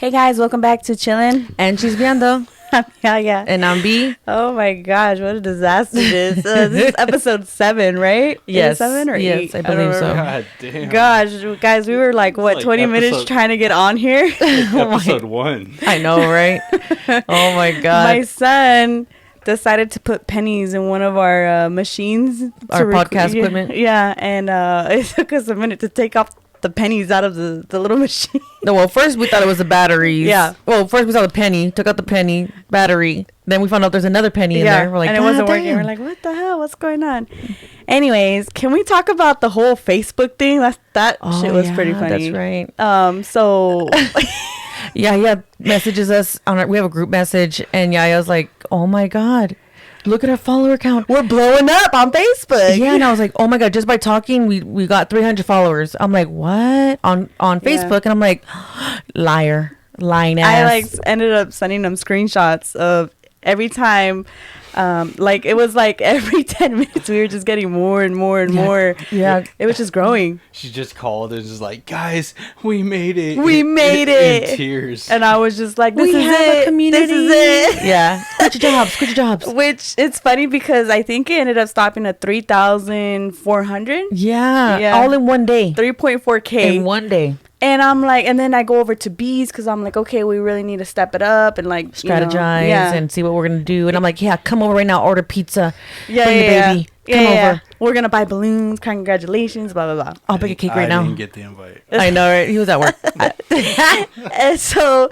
Hey guys, welcome back to Chillin'. And she's Viendo. Yeah. And I'm B. Oh my gosh, what a disaster this is. This is episode 7, right? Yes. 7 or 8? Yes, I believe so. God damn. Gosh, guys, we were like, what, like 20 minutes episode- trying to get on here? Episode 1. I know, right? Oh my God. My son decided to put pennies in one of our machines. Our podcast equipment? Yeah, and it took us a minute to take off the pennies out of the little machine. No, well, first we thought it was the batteries. Yeah. Well, first we saw the penny, took out the penny, battery. Then we found out there's another penny in there. We're like, and it wasn't working. damn. We're like, what the hell? What's going on? Anyways, can we talk about the whole Facebook thing? That Oh, shit was yeah, pretty funny. That's right. So Yeah, messages us on we have a group message, and Yaya's like, oh my God, look at our follower count. we're blowing up on Facebook. Yeah, and I was like, oh my God, just by talking, we got 300 followers. I'm like, what? On Facebook, and I'm like, lying ass. I like ended up sending them screenshots of every time. Like it was like every 10 minutes we were just getting more and more and more. Yeah. It was just growing. She just called and just like, guys, we made it. We made it. In tears. And I was just like, this We is have a it. community. This is it. Yeah. Quit your jobs. Which it's funny because I think it ended up stopping at 3,400. Yeah. Yeah. All in one day. 3.4K. In one day. And I'm like, and then I go over to Bees because I'm like, okay, we really need to step it up and like Strategize yeah. and see what we're going to do. And I'm like, yeah, come over right now. Order pizza. Yeah, Bring yeah, the yeah. baby. Yeah, Come yeah, over. yeah. We're going to buy balloons. Congratulations, blah, blah, blah. I'll bake a cake right I now. didn't get the invite. I know, right? He was at work. And so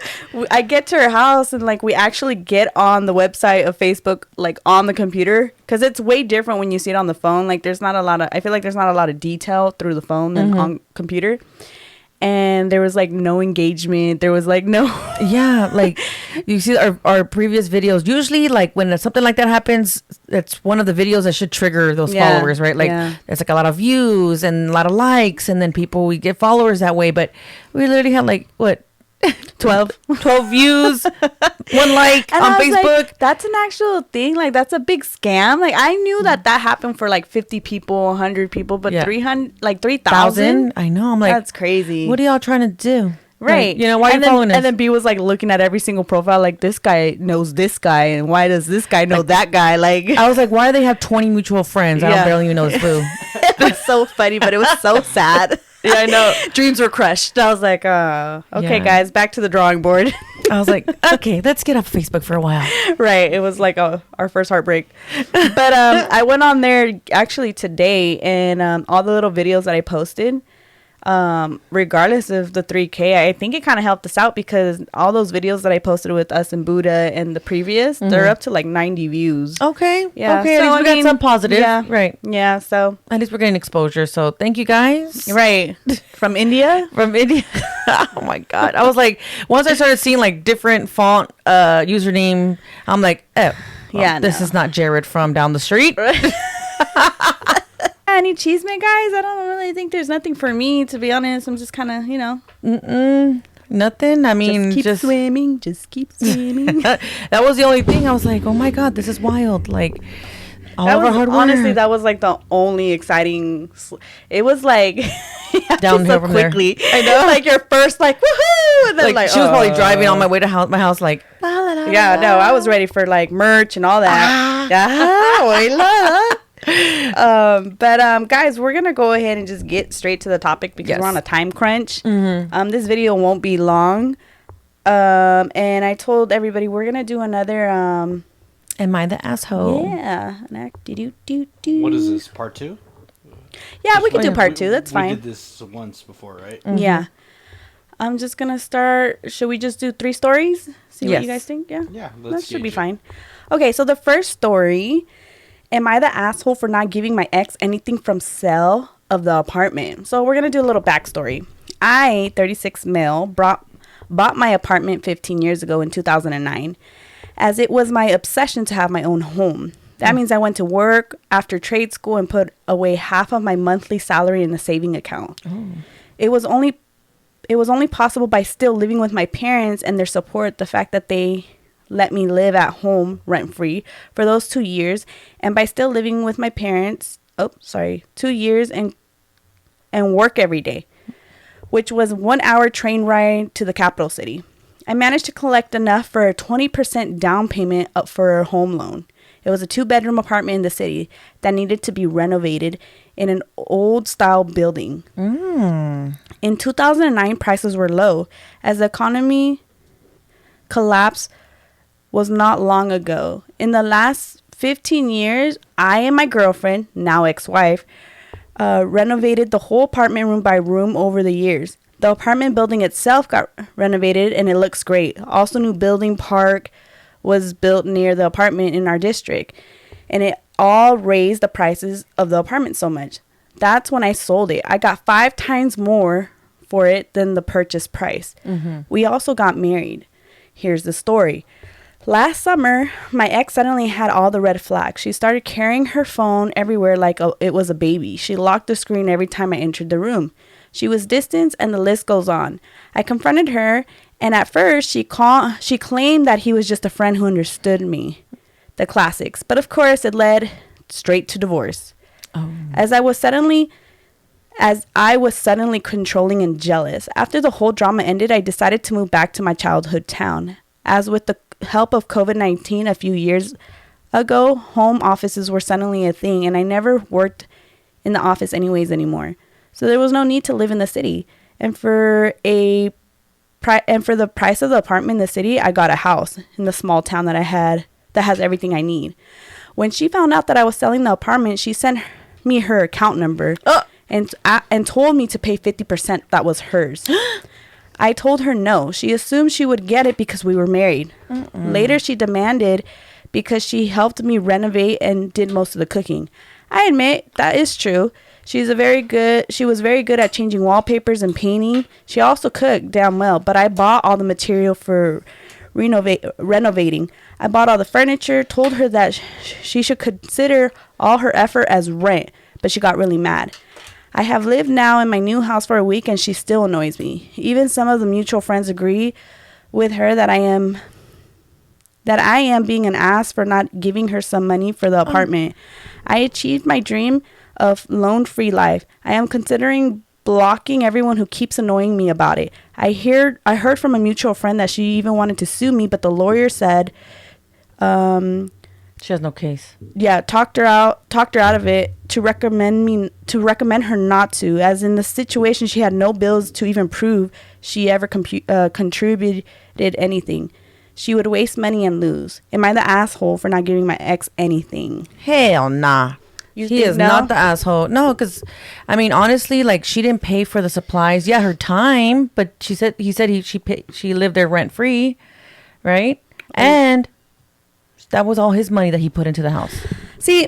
I get to her house and like we actually get on the website of Facebook like on the computer because it's way different when you see it on the phone. Like there's not a lot of, I feel like there's not a lot of detail through the phone than on computer. And there was like no engagement. There was like no. Yeah, like you see our previous videos. Usually, like when something like that happens, it's one of the videos that should trigger those Yeah, followers, right? Like yeah. there's like a lot of views and a lot of likes, and then we get followers that way. But we literally had like what 12 views, 1 like And on I was Facebook. like, that's an actual thing. Like that's a big scam. Like I knew that happened for like 50 people, 100 people, but Yeah. 300, like 3,000. 1,000. I know. I'm like, That's crazy. what are y'all trying to do? Right. Like, you know, why are and you following us? And then B was like looking at every single profile, like this guy knows this guy, and why does this guy know that guy? Like I was like, why do they have 20 mutual friends? I Yeah. don't barely even know this boo. it was so funny, but it was so sad. Yeah, I know. Dreams were crushed. I was like, okay, Yeah. guys, back to the drawing board. I was like, okay, let's get off Facebook for a while. Right. It was like our first heartbreak. But I went on there actually today, and all the little videos that I posted, regardless of the 3K, I think it kind of helped us out because all those videos that I posted with us and Buddha and the previous, they're up to like 90 views. Okay. Yeah. Okay. So, At least we I got mean, some positive. yeah. Right. Yeah. So, At least we're getting exposure. So thank you guys. right. From India. From India. Oh my God. I was like, once I started seeing like different font username, I'm like, oh, well, Yeah, this no. is not Jared from down the street. Any cheeseman guys? I don't really think there's nothing for me, to be honest. I'm just kind of, Nothing. I mean, just keep swimming. Just keep swimming. that was the only thing. I was like, oh my God, this is wild. Like, all That of our was hard work. honestly, that was like the only exciting. It was like Downhill from there. quickly. I know, like your first like woohoo, and then like, she was probably driving on my way to my house, like, la, la, la, Yeah, la. no, I was ready for like merch and all that. But guys, we're gonna go ahead and just get straight to the topic because Yes. we're on a time crunch. This video won't be long. And I told everybody we're gonna do another Am I the asshole? yeah, an act What is this, part 2? Yeah, we can do wait, part 2. That's We fine. did this once before, right? Yeah. I'm just gonna start. Should we just do 3 stories? See what Yes. you guys think? Yeah. Yeah, That let's should be gauge it. fine. Okay, so the first story. Am I the asshole for not giving my ex anything from sale of the apartment? So we're gonna do a little backstory. I, 36 male, bought my apartment 15 years ago in 2009, as it was my obsession to have my own home. That means I went to work after trade school and put away half of my monthly salary in a saving account. It was only possible by still living with my parents and their support, the fact that they let me live at home rent free for those 2 years, and by still living with my parents 2 years and work every day, which was 1 hour train ride to the capital city. I managed to collect enough for a 20% down payment up for a home loan. It was a 2-bedroom apartment in the city that needed to be renovated in an old-style building. In 2009, prices were low as the economy collapse was not long ago. In the last 15 years, I and my girlfriend, now ex-wife, renovated the whole apartment room by room over the years. The apartment building itself got renovated and it looks great. Also, new building park was built near the apartment in our district, and it all raised the prices of the apartment so much. That's when I sold it. I got 5 times more for it than the purchase price. We also got married. Here's the story. Last summer, my ex suddenly had all the red flags. She started carrying her phone everywhere like it was a baby. She locked the screen every time I entered the room. She was distant, and the list goes on. I confronted her, and at first, she claimed that he was just a friend who understood me. The classics. But of course, it led straight to divorce. As I was suddenly controlling and jealous. After the whole drama ended, I decided to move back to my childhood town. As with the help of COVID-19 a few years ago, home offices were suddenly a thing, and I never worked in the office anyways anymore. So there was no need to live in the city. And for the price of the apartment in the city, I got a house in the small town that has everything I need. When she found out that I was selling the apartment, she sent me her account number and told me to pay 50% that was hers. I told her no. She assumed she would get it because we were married. Later, she demanded because she helped me renovate and did most of the cooking. I admit that is true. She was very good at changing wallpapers and painting. She also cooked damn well, but I bought all the material for renovating. I bought all the furniture, told her that she should consider all her effort as rent, but she got really mad. I have lived now in my new house for a week and she still annoys me. Even some of the mutual friends agree with her that I am being an ass for not giving her some money for the apartment. I achieved my dream of loan-free life. I am considering blocking everyone who keeps annoying me about it. I heard from a mutual friend that she even wanted to sue me, but the lawyer said she has no case. Yeah, talked her out of it to recommend her not to, as in the situation she had no bills to even prove she ever contributed anything. She would waste money and lose. Am I the asshole for not giving my ex anything? Hell nah. He is not the asshole. No, because, I mean, honestly, like, she didn't pay for the supplies. Yeah, her time, but he said she lived there rent free, right? And that was all his money that he put into the house. See,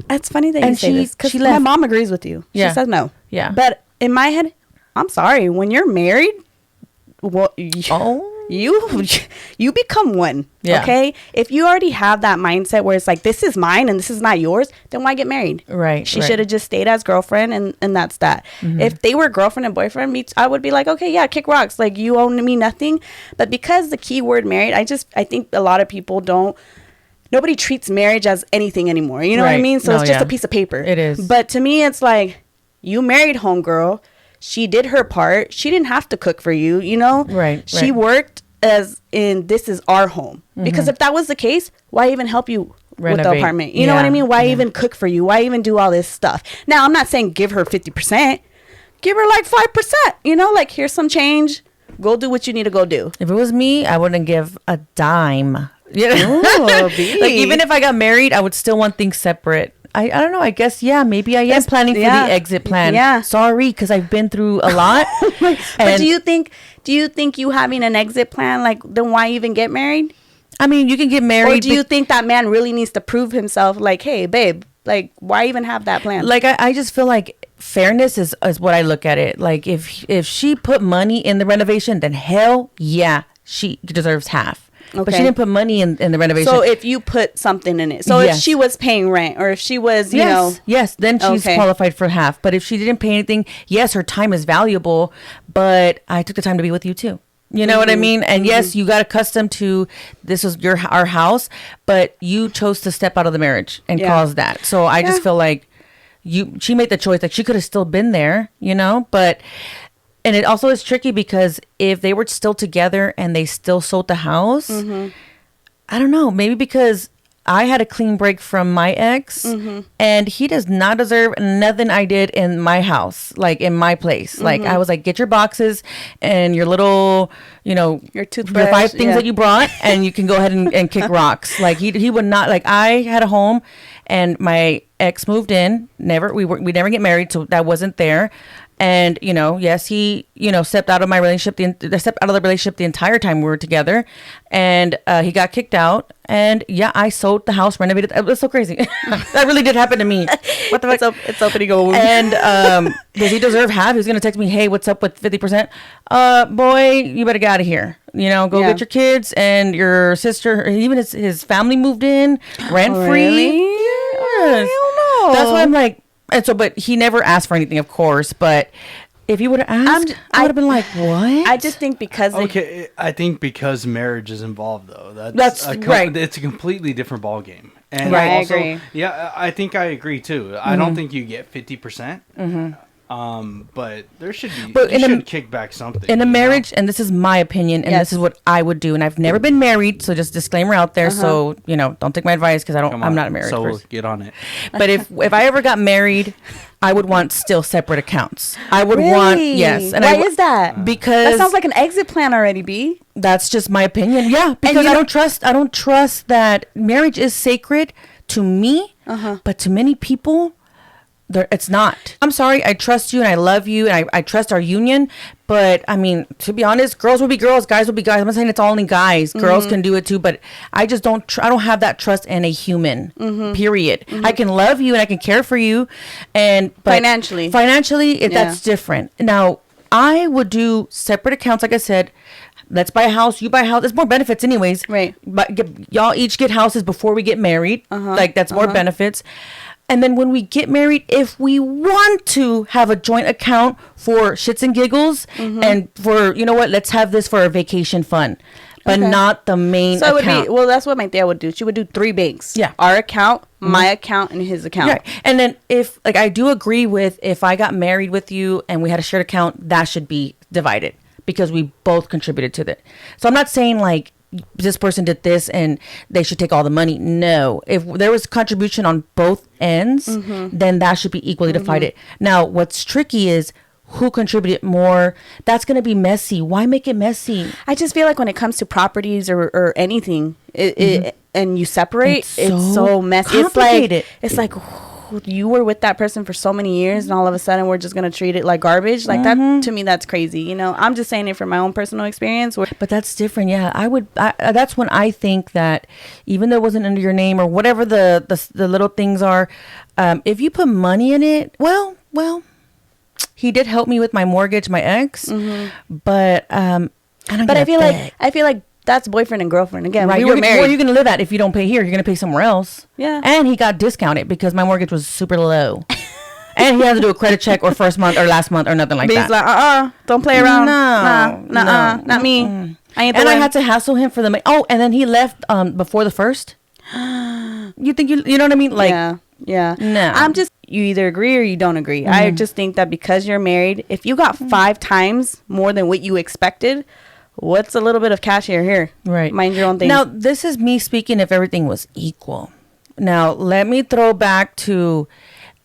it's funny that you say this because my mom agrees with you. She says no. Yeah. But in my head, I'm sorry. When you're married, you become one. Yeah. Okay? If you already have that mindset where it's like, this is mine and this is not yours, then why get married? Right. She should have just stayed as girlfriend and that's that. Mm-hmm. If they were girlfriend and boyfriend, I would be like, okay, yeah, kick rocks. Like, you own me nothing. But because the key word married, I think a lot of people nobody treats marriage as anything anymore. You know what I mean? So it's just a piece of paper. It is. But to me, it's like, you married homegirl. She did her part. She didn't have to cook for you, you know? Right. She worked as in, this is our home. Mm-hmm. Because if that was the case, why even help you with the apartment? You know what I mean? Why even cook for you? Why even do all this stuff? Now, I'm not saying give her 50%. Give her like 5%. You know, like, here's some change. Go do what you need to go do. If it was me, I wouldn't give a dime. Yeah. Ooh, like, even if I got married, I would still want things separate. I don't know. I guess, maybe I am planning for the exit plan. Yeah. Sorry, because I've been through a lot. But do you think you having an exit plan, like, then why even get married? I mean, you can get married. Or do you think that man really needs to prove himself, like, hey, babe, like, why even have that plan? Like, I just feel like fairness is what I look at it. Like, if she put money in the renovation, then hell yeah, she deserves half. Okay. But she didn't put money in the renovation. So if you put something in it. So if she was paying rent, or if she was, you know. Yes, then she's qualified for half. But if she didn't pay anything, yes, her time is valuable. But I took the time to be with you too. You know what I mean? And yes, you got accustomed to this was our house, but you chose to step out of the marriage and cause that. So I just feel like she made the choice. Like, she could have still been there, you know, but And it also is tricky because if they were still together and they still sold the house, I don't know, maybe because I had a clean break from my ex, and he does not deserve nothing I did in my house, like in my place. Like I was like, get your boxes and your little, your toothbrush, your 5 things that you brought, and you can go ahead and kick rocks. Like he would not. Like I had a home, and my ex moved in. We never get married, so that wasn't there. And, yes, he, stepped out of my relationship, stepped out of the relationship the entire time we were together. And he got kicked out. And, yeah, I sold the house, renovated. It was so crazy. That really did happen to me. What the fuck? It's opening a wound. And does he deserve half? He's going to text me, hey, what's up with 50%? Boy, you better get out of here. Go get your kids and your sister. Even his family moved in rent-free. Really? Yes. I don't know. That's why I'm like. And so, but he never asked for anything, of course. But if he would have asked, I would have been like, "What?" I just think because I think because marriage is involved, though. That's right. It's a completely different ball game. And right, also, I agree. Yeah, I think I agree too. I don't think you get 50%. But there should be. But you should kick back something in a marriage, and this is my opinion, and this is what I would do. And I've never been married, so just disclaimer out there. So don't take my advice because I'm not a married person. So get on it. But if I ever got married, I would want still separate accounts. I would want and why is that? Because that sounds like an exit plan already, B. That's just my opinion. Yeah, because I don't trust that marriage is sacred to me, but to many people. It's not. I'm sorry. I trust you and I love you and I trust our union. But I mean, to be honest, girls will be girls, guys will be guys. I'm not saying it's all only guys. Girls can do it too. But I just don't. I don't have that trust in a human. Period. I can love you and I can care for you, but financially, that's different. Now, I would do separate accounts, like I said. Let's buy a house. You buy a house. There's more benefits, anyways. Right. But y'all each get houses before we get married. Like that's more benefits. And then when we get married, if we want to have a joint account for shits and giggles and for, let's have this for a vacation fund, but not the main account. So it would be, that's what my dad would do. She would do 3 banks. Yeah. Our account, my account, and his account. Right. And then I do agree with if I got married with you and we had a shared account, that should be divided because we both contributed to it. So I'm not saying like, this person did this and they should take all the money. No, if there was contribution on both ends, then that should be equally divided. Now, what's tricky is who contributed more. That's going to be messy. Why make it messy? I just feel like when it comes to properties or anything, and you separate, it's so messy. It's like you were with that person for so many years and all of a sudden we're just going to treat it like garbage. Like that, to me, that's crazy. I'm just saying it from my own personal experience. But that's different. Yeah, that's when I think that even though it wasn't under your name or whatever the little things are, if you put money in it, well, he did help me with my mortgage, my ex, but I feel like that's boyfriend and girlfriend again. Right. We were married. Where are you going to live at if you don't pay here? You're going to pay somewhere else. Yeah. And he got discounted because my mortgage was super low. And he has to do a credit check or first month or last month or nothing like that. He's like, don't play around. No, not me. I ain't the one. I had to hassle him for the money. Oh, and then he left before the first. You think you know what I mean? Like, yeah. No. You either agree or you don't agree. I just think that because you're married, if you got 5 times more than what you expected, what's a little bit of cash here? Right. Mind your own thing. Now, this is me speaking if everything was equal. Now, let me throw back to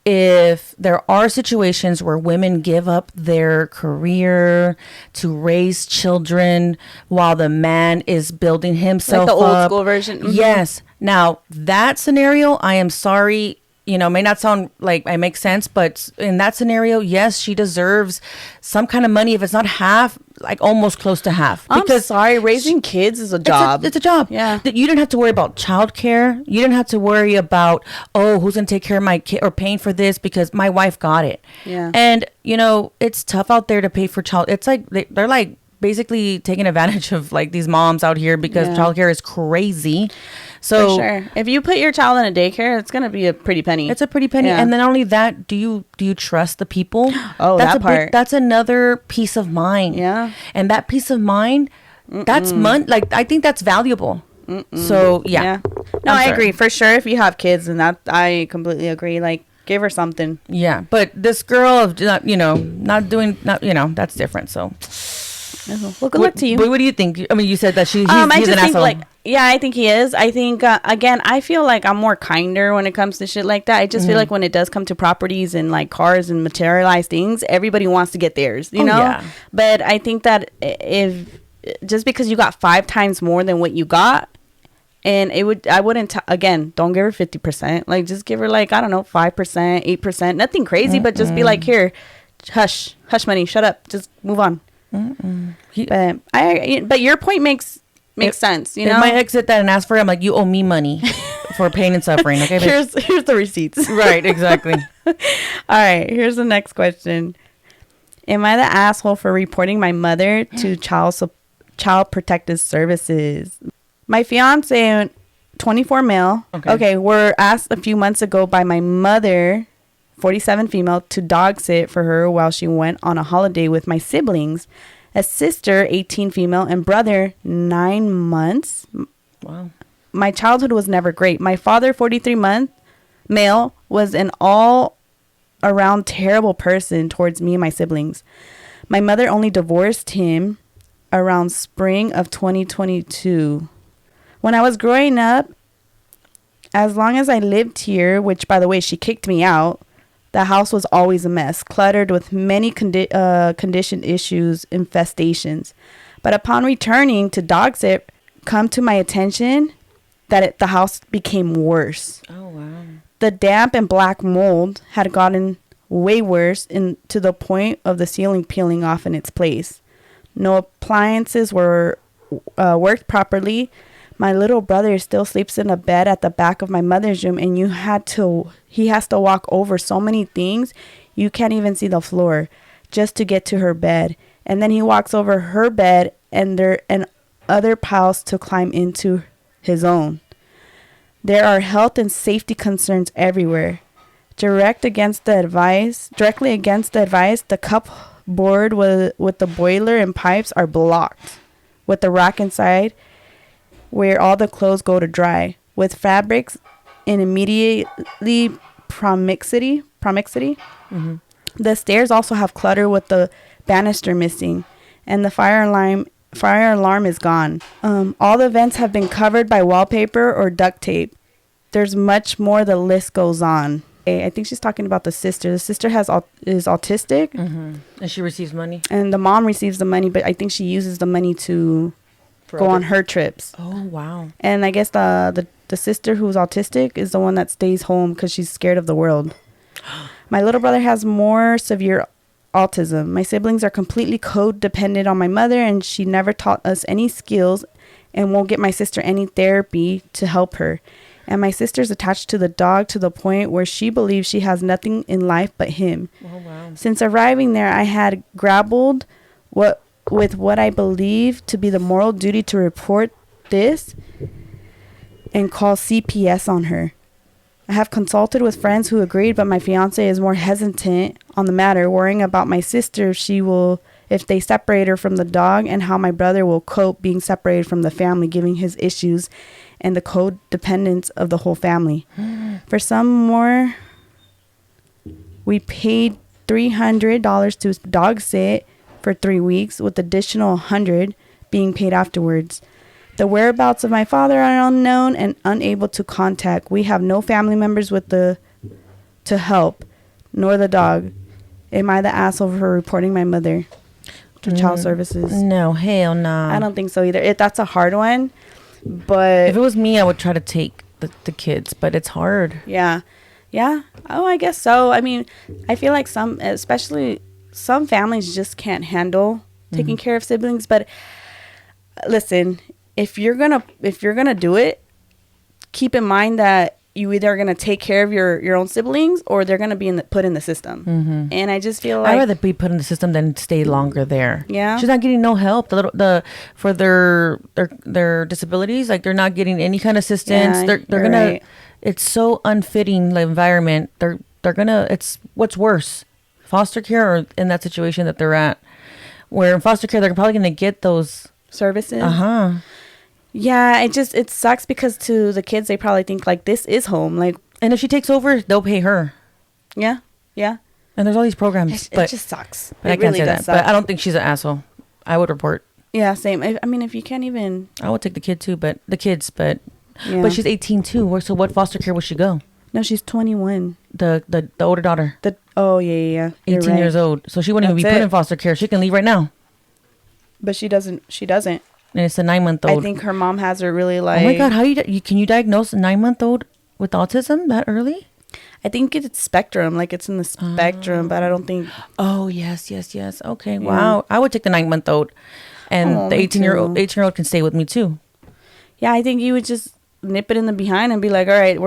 if there are situations where women give up their career to raise children while the man is building himself up. Like the old school version. Yes. Now, that scenario, I am sorry, may not sound like it makes sense, but in that scenario, yes, she deserves some kind of money. If it's not half, like almost close to half. Because I'm sorry, raising kids is a job. It's a job. Yeah. You didn't have to worry about childcare. You didn't have to worry about, who's going to take care of my kid or paying for this because my wife got it. Yeah. And, it's tough out there to pay for child. It's like they're like basically taking advantage of like these moms out here because childcare is crazy. So for sure. If you put your child in a daycare, it's going to be a pretty penny. It's a pretty penny. Yeah. And then not only that, do you trust the people? Oh, that's that part. That's another peace of mind. Yeah. And that peace of mind, that's money. Like, I think that's valuable. So, yeah. No, I agree. For sure, if you have kids, and that, I completely agree. Like, Give her something. Yeah, but this girl, not doing, that's different. So, well, good luck to you. But what do you think? I mean, you said that he's an asshole. I think he is. I think again, I feel like I'm more kinder when it comes to shit like that. I just feel like when it does come to properties and like cars and materialized things, everybody wants to get theirs, you know. Yeah. But I think that if just because you got 5 times more than what you got. And I wouldn't, again, don't give her 50%. Like, just give her, like, I don't know, 5%, 8%. Nothing crazy, but just be like, here, hush money, shut up. Just move on. But your point makes sense, you know? If my ex did that and asked for it, I'm like, you owe me money for pain and suffering, okay? Here's the receipts. Right, exactly. All right, here's the next question. Am I the asshole for reporting my mother to Child Protective Services? My fiance, 24 male. Okay, were asked a few months ago by my mother, 47 female, to dog sit for her while she went on a holiday with my siblings. A sister, 18 female, and brother, 9 months. Wow. My childhood was never great. My father, 43 male, was an all-around terrible person towards me and my siblings. My mother only divorced him around spring of 2022. When I was growing up, as long as I lived here, which, by the way, she kicked me out, the house was always a mess, cluttered with many condition issues, infestations. But upon returning to dog sit, come to my attention that the house became worse. Oh, wow. The damp and black mold had gotten way worse to the point of the ceiling peeling off in its place. No appliances were worked properly. My little brother still sleeps in a bed at the back of my mother's room, and he has to walk over so many things you can't even see the floor just to get to her bed. And then he walks over her bed and other piles to climb into his own. There are health and safety concerns everywhere. Directly against the advice, the cupboard with the boiler and pipes are blocked with the rack inside where all the clothes go to dry, with fabrics in immediately promiscuity. Mm-hmm. The stairs also have clutter with the banister missing, and the fire alarm is gone. All the vents have been covered by wallpaper or duct tape. There's much more. The list goes on. I think she's talking about the sister. The sister is autistic, mm-hmm. and she receives money. And the mom receives the money, but I think she uses the money to go on her trips. Oh, wow. And I guess the sister who's autistic is the one that stays home because she's scared of the world. My little brother has more severe autism. My siblings are completely codependent on my mother, and she never taught us any skills and won't get my sister any therapy to help her. And my sister's attached to the dog to the point where she believes she has nothing in life but him. Oh, wow. Since arriving there, I had grappled with what I believe to be the moral duty to report this and call CPS on her. I have consulted with friends who agreed, but my fiance is more hesitant on the matter, worrying about my sister if they separate her from the dog, and how my brother will cope being separated from the family, given his issues and the codependence of the whole family. For some more, we paid $300 to dog sit for 3 weeks, with additional $100 being paid afterwards. The whereabouts of my father are unknown and unable to contact. We have no family members to help, nor the dog. Am I the asshole for reporting my mother to child services? No, hell no. I don't think so either. That's a hard one, but if it was me, I would try to take the kids, but it's hard. Yeah. Oh, I guess so. I mean, I feel like especially some families just can't handle taking care of siblings. But listen, if you're gonna do it, keep in mind that you either are gonna take care of your own siblings, or they're gonna be put in the system. Mm-hmm. And I just feel like I'd rather be put in the system than stay longer there. Yeah, she's not getting no help. For their disabilities, like they're not getting any kind of assistance. Yeah, they're gonna. Right. It's so unfitting, the environment. They're gonna. It's what's worse, foster care or in that situation that they're at, where in foster care they're probably gonna get those services. Yeah, it sucks because to the kids they probably think like this is home, like, and if she takes over, they'll pay her. Yeah. Yeah. And there's all these programs. It just sucks. But I can't say that. Suck. But I don't think she's an asshole. I would report. Yeah, same. I mean, if you can't even... I would take the kids, but... Yeah. But she's 18 too. So what foster care would she go? No, she's 21. The older daughter. Yeah. 18 years old. So she wouldn't even be put in foster care. She can leave right now. But she doesn't. And it's a 9-month-old. I think her mom has her really like... Oh my God, how can you diagnose a 9-month-old with autism that early? I think it's spectrum, like it's in the spectrum, but I don't think... Oh, yes. Okay, yeah. Wow. I would take the 9-month-old, and the 18-year-old can stay with me too. Yeah, I think you would just nip it in the behind and be like, all right,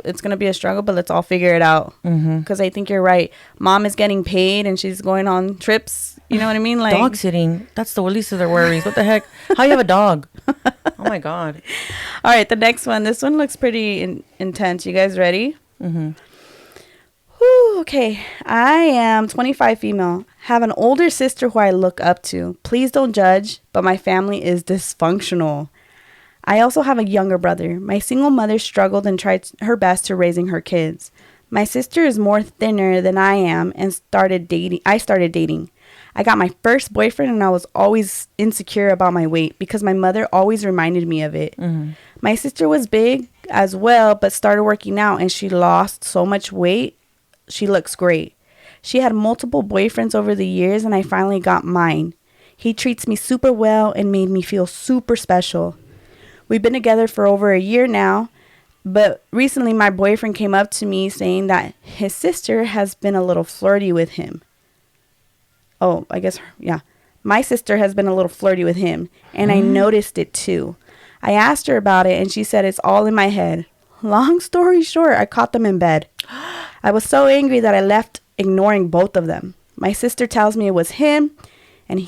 it's going to be a struggle, but let's all figure it out. Because I think you're right. Mom is getting paid and she's going on trips. You know what I mean? Like dog sitting. That's the least of their worries. What the heck? How you have a dog? Oh my God. All right, the next one. This one looks pretty intense. You guys ready? Whew, okay. I am 25 female. Have an older sister who I look up to. Please don't judge, but my family is dysfunctional. I also have a younger brother. My single mother struggled and tried her best to raising her kids. My sister is more thinner than I am and I started dating. I got my first boyfriend and I was always insecure about my weight because my mother always reminded me of it. My sister was big as well, but started working out and she lost so much weight. She looks great. She had multiple boyfriends over the years and I finally got mine. He treats me super well and made me feel super special. We've been together for over a year now, but recently my boyfriend came up to me saying that his sister has been a little flirty with him. Oh, I guess, yeah. My sister has been a little flirty with him, and I noticed it too. I asked her about it, and she said it's all in my head. Long story short, I caught them in bed. I was so angry that I left, ignoring both of them. My sister tells me it was him, and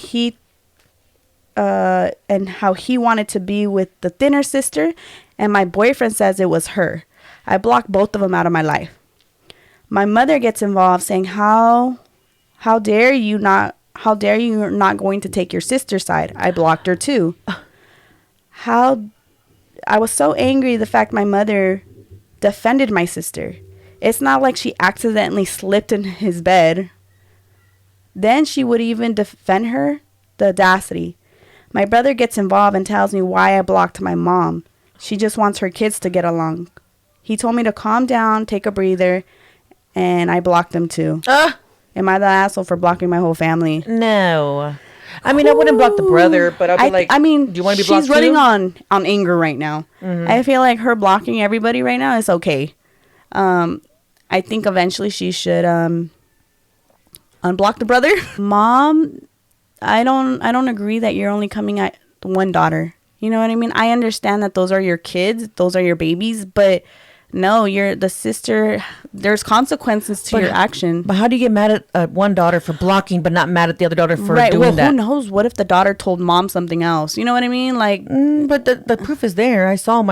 how he wanted to be with the thinner sister, and my boyfriend says it was her. I blocked both of them out of my life. My mother gets involved, saying, How dare you not going to take your sister's side? I blocked her too. I was so angry the fact my mother defended my sister. It's not like she accidentally slipped in his bed. Then she would even defend her. The audacity. My brother gets involved and tells me why I blocked my mom. She just wants her kids to get along. He told me to calm down, take a breather, and I blocked him too. Am I the asshole for blocking my whole family? No. I mean, I wouldn't block the brother, but I'd be like, do you want to be blocked she's running on anger right now. I feel like her blocking everybody right now is okay. I think eventually she should unblock the brother. Mom, I don't agree that you're only coming at one daughter. You know what I mean? I understand that those are your kids, those are your babies, but no, you're the sister. There's consequences to your action. But how do you get mad at one daughter for blocking, but not mad at the other daughter for doing that? Who knows? What if the daughter told mom something else? You know what I mean? Like, but the proof is there. I saw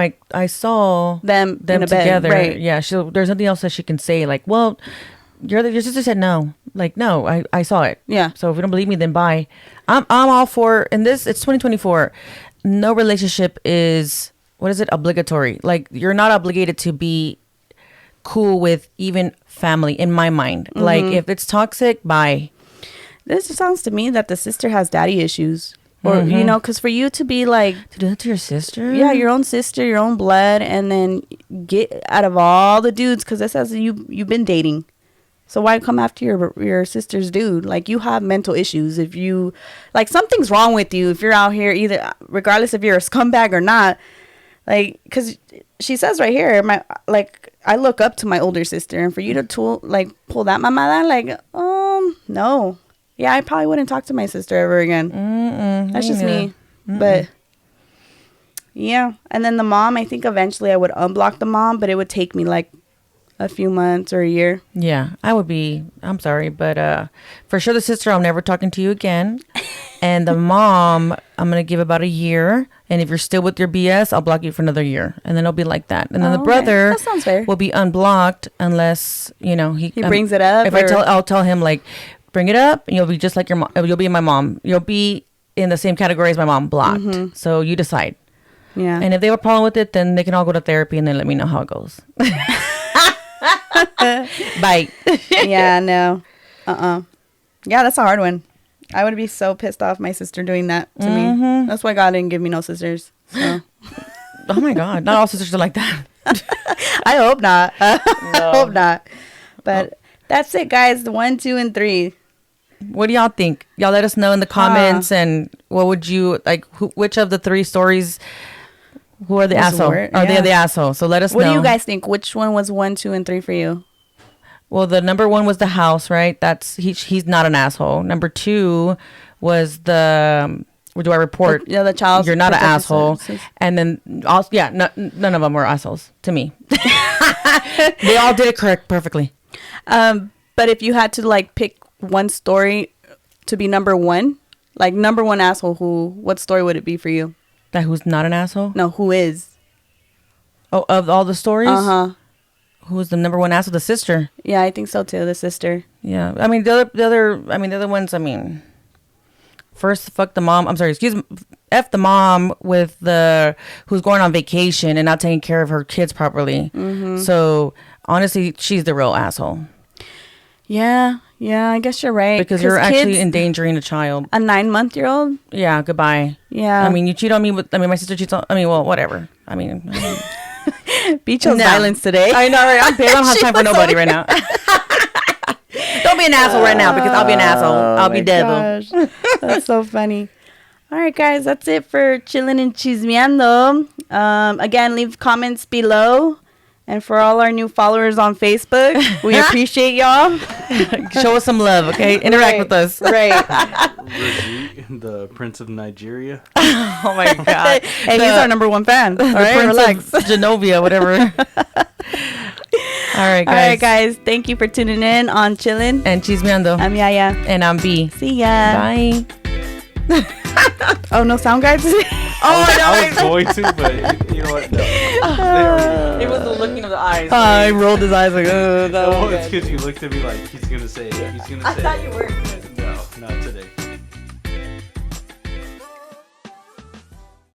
them together. Right. Yeah. There's nothing else that she can say. Like, well, your sister said no. Like, no, I saw it. Yeah. So if you don't believe me, then bye. I'm all for. In this, it's 2024. No relationship is. What is it? Obligatory. Like, you're not obligated to be cool with even family, in my mind. Like, if it's toxic, bye. This sounds to me that the sister has daddy issues. Or, you know, because for you to be like... To do that to your sister? Yeah, your own sister, your own blood, and then get out of all the dudes, because this says you've been dating. So why come after your sister's dude? Like, you have mental issues. If you... Like, something's wrong with you if you're out here, either regardless if you're a scumbag or not. Like, because she says right here, I look up to my older sister, and for you to pull that mamada, like, no. Yeah, I probably wouldn't talk to my sister ever again. That's just me. But, yeah. And then the mom, I think eventually I would unblock the mom, but it would take me, like, a few months or a year. Yeah, I'm sorry, but for sure the sister, I'm never talking to you again. And the mom, I'm going to give about a year. And if you're still with your BS, I'll block you for another year. And then it'll be like that. And then the brother that sounds fair. will be unblocked unless, he brings it up. I'll tell him, like, bring it up and you'll be just like your mom. You'll be my mom. You'll be in the same category as my mom, blocked. So you decide. Yeah. And if they have a problem with it, then they can all go to therapy and then let me know how it goes. Bite. Yeah, no. Yeah, that's a hard one. I would be so pissed off my sister doing that to me. That's why God didn't give me no sisters. So. Oh my God. Not all sisters are like that. I hope not. I hope not. But that's it, guys. 1, 2, and 3. What do y'all think? Y'all let us know in the comments. And what would you like? Which of the 3 stories? Who are the asshole? Are they the asshole? So let us know. What do you guys think? Which one was 1, 2, and 3 for you? Well, the number 1 was the house, right? That's he's not an asshole. Number 2 was the where do I report? The child. You're not an asshole. Services. And then also, none of them were assholes to me. They all did it perfectly. But if you had to like pick one story to be number 1, like number 1 asshole, what story would it be for you? That who's not an asshole? No, who is? Oh, of all the stories? Uh-huh. Who was the number 1 asshole? The sister. Yeah, I think so too. The sister. Yeah. I mean, the other ones, I mean, first, fuck the mom. I'm sorry, excuse me. F the mom with who's going on vacation and not taking care of her kids properly. Mm-hmm. So, honestly, she's the real asshole. Yeah, I guess you're right. Because you're actually endangering a child. A 9-month-old? Yeah, goodbye. Yeah. I mean, you cheat on me my sister cheats on, well, whatever. I mean. Beach chose violence today. I know, right? I don't have time for nobody right now. Don't be an asshole right now because I'll be an asshole. I'll be dead. That's so funny. All right, guys. That's it for Chillin' and Chismeando. Again, leave comments below. And for all our new followers on Facebook, we appreciate y'all. Show us some love, okay? Interact with us. Right. Rajiv, the Prince of Nigeria. Oh, my God. Hey, he's our number 1 fan. All right, relax. Genovia, whatever. All right, guys. Thank you for tuning in on Chillin' and Chismeando. I'm Yaya. And I'm B. See ya. Bye. Oh, no sound guides? I was going to, but you know what? No. It was the looking of the eyes. I rolled his eyes like, oh, no. It's because you looked at me like he's going to say it. I thought you were.